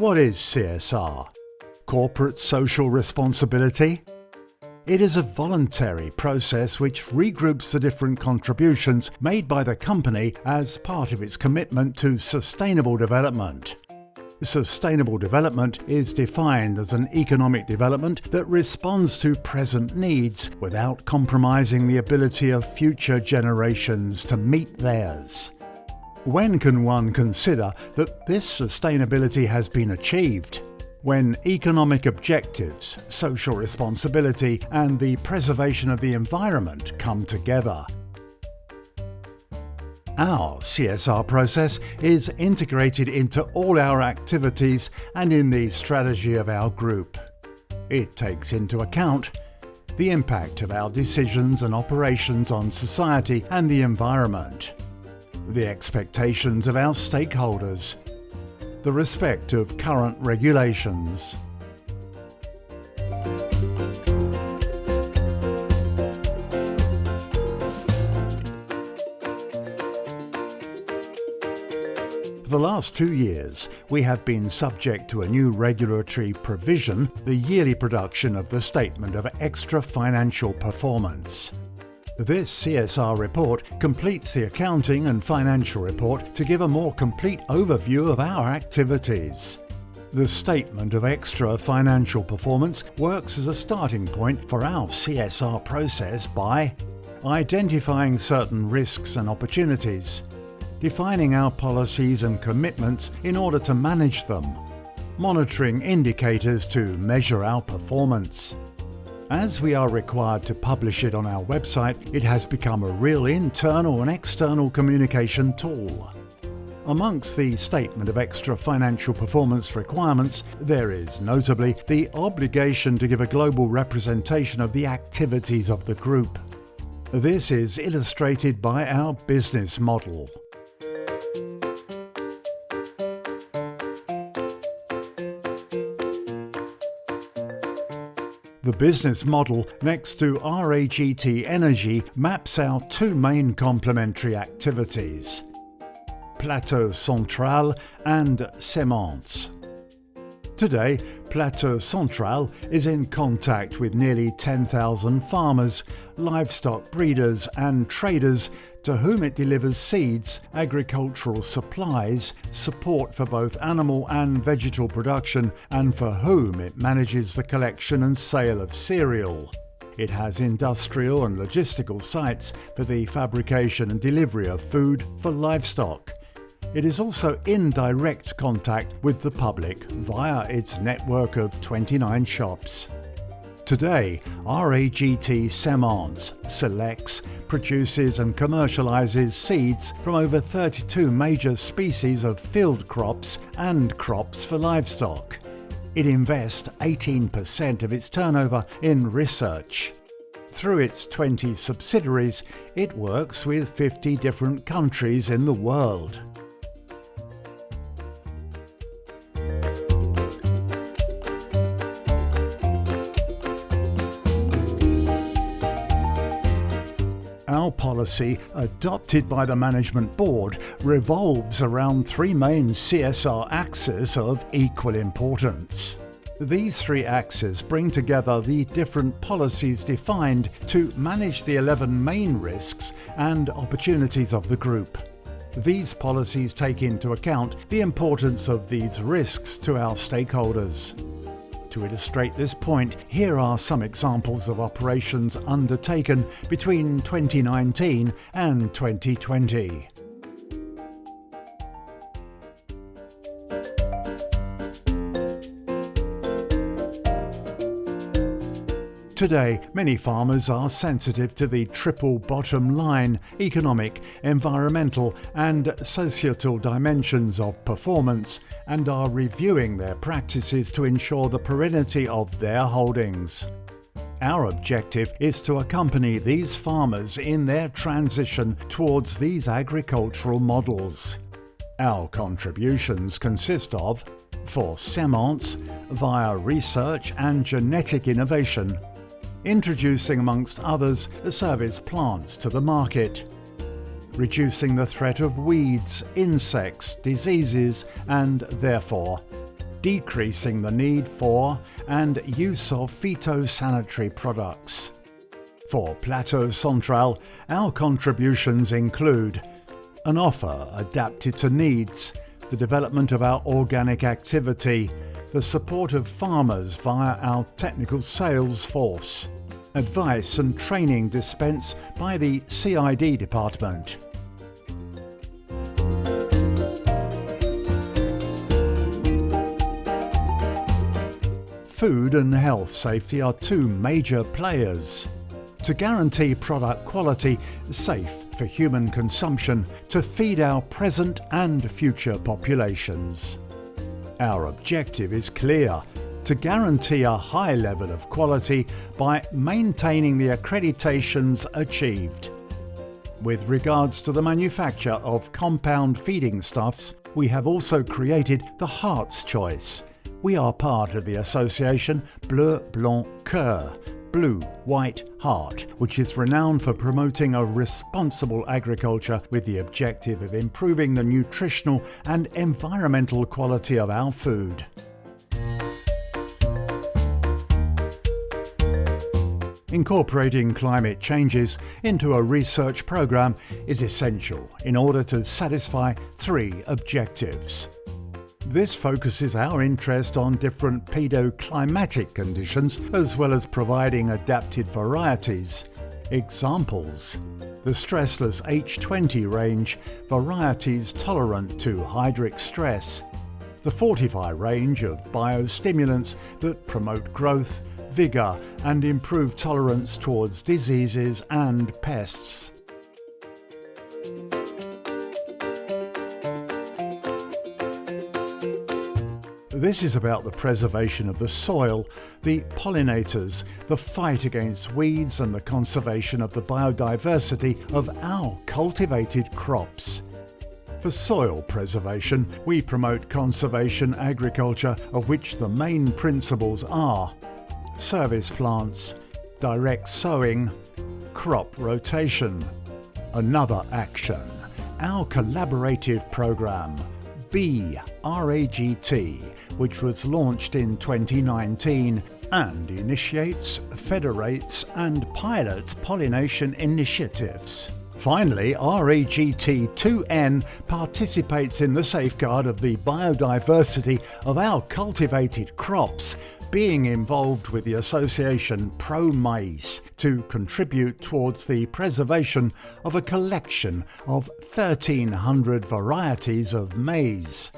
What is CSR? Corporate social responsibility? It is a voluntary process which regroups the different contributions made by the company as part of its commitment to sustainable development. Sustainable development is defined as an economic development that responds to present needs without compromising the ability of future generations to meet theirs. When can one consider that this sustainability has been achieved? When economic objectives, social responsibility, and the preservation of the environment come together. Our CSR process is integrated into all our activities and in the strategy of our group. It takes into account the impact of our decisions and operations on society and the environment, the expectations of our stakeholders, the respect of current regulations. For the last 2 years, we have been subject to a new regulatory provision, the yearly production of the Statement of Extra Financial Performance. This CSR report completes the accounting and financial report to give a more complete overview of our activities. The Statement of Extra Financial Performance works as a starting point for our CSR process by identifying certain risks and opportunities, defining our policies and commitments in order to manage them, monitoring indicators to measure our performance. As we are required to publish it on our website, it has become a real internal and external communication tool. Amongst the Statement of Extra Financial Performance requirements, there is notably the obligation to give a global representation of the activities of the group. This is illustrated by our business model. The business model next to RAGT Energy maps our two main complementary activities, Plateau Central and Semences. Today, Plateau Central is in contact with nearly 10,000 farmers, livestock breeders and traders to whom it delivers seeds, agricultural supplies, support for both animal and vegetal production, and for whom it manages the collection and sale of cereal. It has industrial and logistical sites for the fabrication and delivery of food for livestock. It is also in direct contact with the public via its network of 29 shops. Today, RAGT Semences selects, produces and commercializes seeds from over 32 major species of field crops and crops for livestock. It invests 18% of its turnover in research. Through its 20 subsidiaries, it works with 50 different countries in the world. Our policy, adopted by the Management Board, revolves around three main CSR axes of equal importance. These three axes bring together the different policies defined to manage the 11 main risks and opportunities of the group. These policies take into account the importance of these risks to our stakeholders. To illustrate this point, here are some examples of operations undertaken between 2019 and 2020. Today, many farmers are sensitive to the triple bottom line, economic, environmental and societal dimensions of performance and are reviewing their practices to ensure the perennity of their holdings. Our objective is to accompany these farmers in their transition towards these agricultural models. Our contributions consist of, for Semences, via research and genetic innovation, introducing amongst others service plants to the market, reducing the threat of weeds, insects, diseases and therefore decreasing the need for and use of phytosanitary products. For Plateau Central, our contributions include an offer adapted to needs, the development of our organic activity, the support of farmers via our technical sales force, advice and training dispensed by the CID department. Food and health safety are two major players. To guarantee product quality, safe for human consumption, to feed our present and future populations. Our objective is clear: to guarantee a high level of quality by maintaining the accreditations achieved. With regards to the manufacture of compound feeding stuffs, we have also created the Heart's Choice. We are part of the association Bleu Blanc Coeur, Blue, White, Heart, which is renowned for promoting a responsible agriculture with the objective of improving the nutritional and environmental quality of our food. Incorporating climate changes into a research program is essential in order to satisfy three objectives. This focuses our interest on different pedoclimatic conditions as well as providing adapted varieties. Examples: the stressless H20 range, varieties tolerant to hydric stress; the Fortify range of biostimulants that promote growth, vigour and improve tolerance towards diseases and pests. This is about the preservation of the soil, the pollinators, the fight against weeds and the conservation of the biodiversity of our cultivated crops. For soil preservation, we promote conservation agriculture, of which the main principles are service plants, direct sowing, crop rotation. Another action, our collaborative program, RAGT, which was launched in 2019 and initiates, federates and pilots pollination initiatives. Finally, RAGT-2N participates in the safeguard of the biodiversity of our cultivated crops, being involved with the association Pro Mais to contribute towards the preservation of a collection of 1,300 varieties of maize.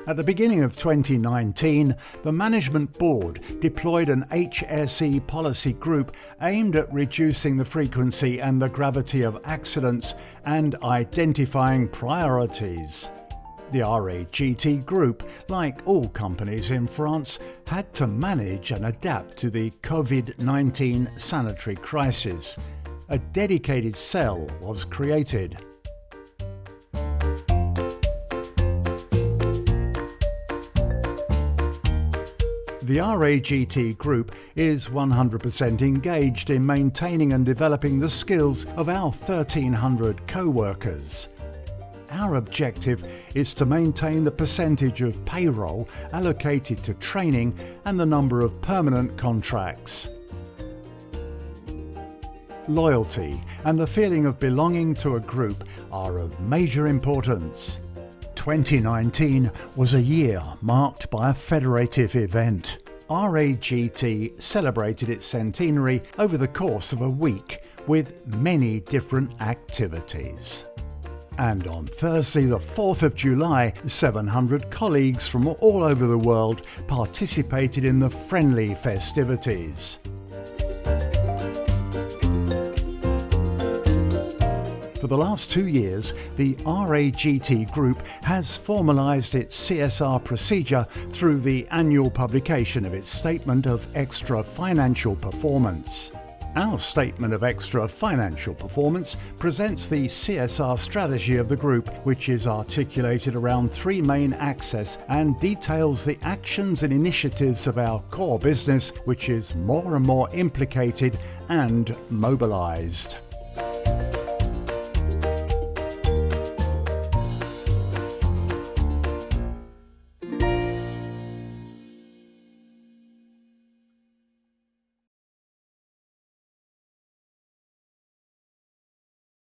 At the beginning of 2019, the Management Board deployed an HSE policy group aimed at reducing the frequency and the gravity of accidents and identifying priorities. The RAGT group, like all companies in France, had to manage and adapt to the COVID-19 sanitary crisis. A dedicated cell was created. The RAGT group is 100% engaged in maintaining and developing the skills of our 1,300 co-workers. Our objective is to maintain the percentage of payroll allocated to training and the number of permanent contracts. Loyalty and the feeling of belonging to a group are of major importance. 2019 was a year marked by a federative event. RAGT celebrated its centenary over the course of a week with many different activities. And on Thursday, the 4th of July, 700 colleagues from all over the world participated in the friendly festivities. For the last 2 years, the RAGT Group has formalised its CSR procedure through the annual publication of its Statement of Extra Financial Performance. Our Statement of Extra Financial Performance presents the CSR strategy of the Group, which is articulated around 3 main axes and details the actions and initiatives of our core business, which is more and more implicated and mobilised.